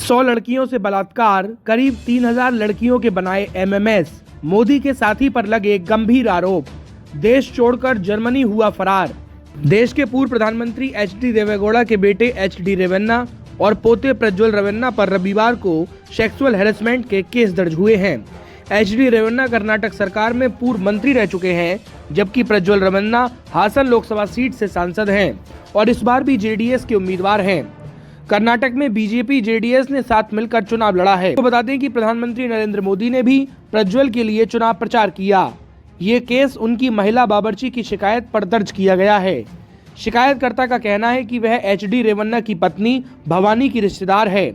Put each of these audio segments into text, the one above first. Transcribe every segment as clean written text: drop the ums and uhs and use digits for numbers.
100 लड़कियों से बलात्कार, करीब 3000 लड़कियों के बनाए एमएमएस। मोदी के साथी पर लगे गंभीर आरोप। देश छोड़कर जर्मनी हुआ फरार। देश के पूर्व प्रधानमंत्री एचडी देवेगौड़ा के बेटे एचडी रेवन्ना और पोते प्रज्वल रेवन्ना पर रविवार को सेक्सुअल हैरेसमेंट के केस दर्ज हुए हैं। एचडी रेवन्ना कर्नाटक सरकार में पूर्व मंत्री रह चुके हैं, जबकि प्रज्वल रेवन्ना हासन लोकसभा सीट से सांसद हैं और इस बार भी जेडीएस के उम्मीदवार हैं। कर्नाटक में बीजेपी जेडीएस ने साथ मिलकर चुनाव लड़ा है। तो बता दें कि प्रधानमंत्री नरेंद्र मोदी ने भी प्रज्वल के लिए चुनाव प्रचार किया। ये केस उनकी महिला बावर्ची की शिकायत पर दर्ज किया गया है। शिकायतकर्ता का कहना है कि वह एचडी रेवन्ना की पत्नी भवानी की रिश्तेदार है।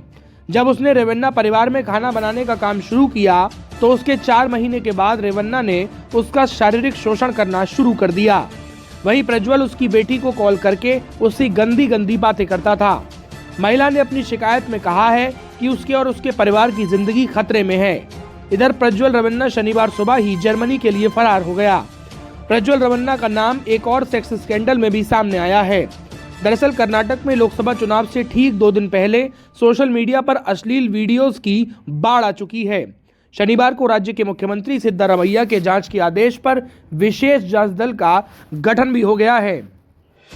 जब उसने रेवन्ना परिवार में खाना बनाने का काम शुरू किया तो उसके 4 महीने के बाद रेवन्ना ने उसका शारीरिक शोषण करना शुरू कर दिया। वहीं प्रज्वल उसकी बेटी को कॉल करके उससे गंदी बातें करता था। महिला ने अपनी शिकायत में कहा है कि उसके और उसके परिवार की जिंदगी खतरे में है। इधर प्रज्वल रेवन्ना शनिवार सुबह ही जर्मनी के लिए फरार हो गया। प्रज्वल रेवन्ना का नाम एक और सेक्स स्कैंडल में भी सामने आया है। दरअसल कर्नाटक में लोकसभा चुनाव से ठीक 2 दिन पहले सोशल मीडिया पर अश्लील वीडियोस की बाढ़ आ चुकी है। शनिवार को राज्य के मुख्यमंत्री सिद्धारमैया के जांच के आदेश पर विशेष जांच दल का गठन भी हो गया है।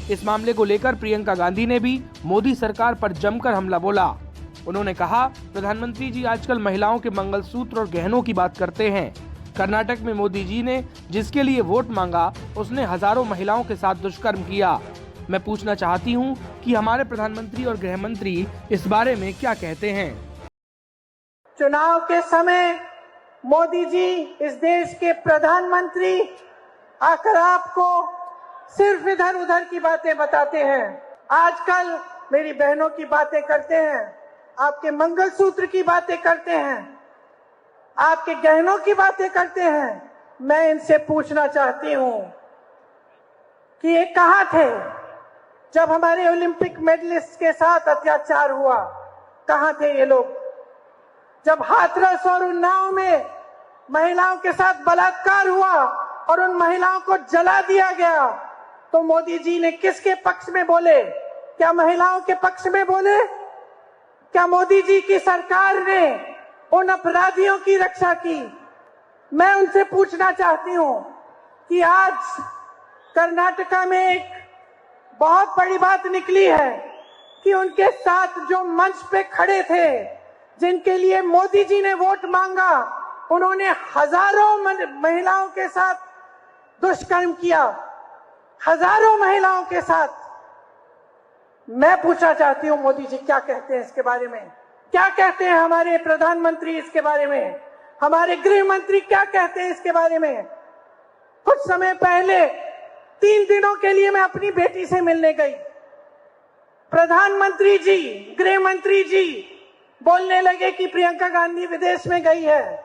इस मामले को लेकर प्रियंका गांधी ने भी मोदी सरकार पर जमकर हमला बोला। उन्होंने कहा, प्रधानमंत्री जी आजकल महिलाओं के मंगलसूत्र और गहनों की बात करते हैं। कर्नाटक में मोदी जी ने जिसके लिए वोट मांगा उसने हजारों महिलाओं के साथ दुष्कर्म किया। मैं पूछना चाहती हूं कि हमारे प्रधानमंत्री और गृह मंत्री इस बारे में क्या कहते हैं। चुनाव के समय मोदी जी इस देश के प्रधानमंत्री आकर आपको सिर्फ इधर उधर की बातें बताते हैं। आजकल मेरी बहनों की बातें करते हैं, आपके मंगलसूत्र की बातें करते हैं, आपके गहनों की बातें करते हैं। मैं इनसे पूछना चाहती हूं कि ये कहां थे जब हमारे ओलंपिक मेडलिस्ट के साथ अत्याचार हुआ? कहां थे ये लोग जब हाथरस और उन्नाव में महिलाओं के साथ बलात्कार हुआ और उन महिलाओं को जला दिया गया? तो मोदी जी ने किसके पक्ष में बोले? क्या महिलाओं के पक्ष में बोले? क्या मोदी जी की सरकार ने उन अपराधियों की रक्षा की? मैं उनसे पूछना चाहती हूं कि आज कर्नाटका में एक बहुत बड़ी बात निकली है कि उनके साथ जो मंच पे खड़े थे, जिनके लिए मोदी जी ने वोट मांगा, उन्होंने हजारों महिलाओं के साथ दुष्कर्म किया, हजारों महिलाओं के साथ। मैं पूछना चाहती हूं मोदी जी क्या कहते हैं इसके बारे में? क्या कहते हैं हमारे प्रधानमंत्री इसके बारे में? हमारे गृह मंत्री क्या कहते हैं इसके बारे में? कुछ समय पहले 3 दिनों के लिए मैं अपनी बेटी से मिलने गई। प्रधानमंत्री जी, गृह मंत्री जी बोलने लगे कि प्रियंका गांधी विदेश में गई है।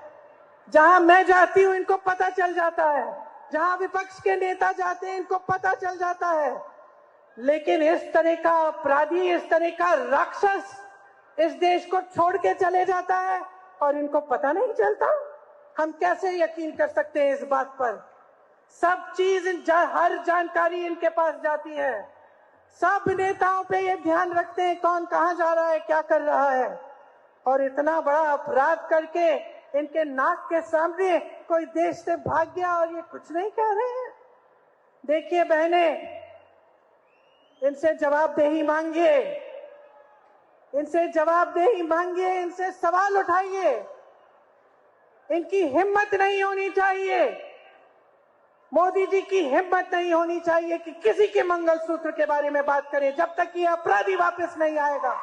जहां मैं जाती हूं इनको पता चल जाता है, जहां विपक्ष के नेता जाते हैं इनको पता चल जाता है। लेकिन इस तरह का अपराधी, इस तरह का राक्षस इस देश को छोड़ के चले जाता है और इनको पता नहीं चलता। हम कैसे यकीन कर सकते हैं इस बात पर? सब चीज, हर जानकारी इनके पास जाती है। सब नेताओं पे ये ध्यान रखते हैं कौन कहां जा रहा है, क्या कर रहा है। और इतना बड़ा अपराध करके इनके नाक के सामने कोई देश से भाग गया और ये कुछ नहीं कह रहे हैं। देखिए बहने, इनसे जवाबदेही मांगिए, इनसे जवाबदेही मांगिए, इनसे सवाल उठाइए। इनकी हिम्मत नहीं होनी चाहिए, मोदी जी की हिम्मत नहीं होनी चाहिए कि किसी के मंगलसूत्र के बारे में बात करें जब तक ये अपराधी वापस नहीं आएगा।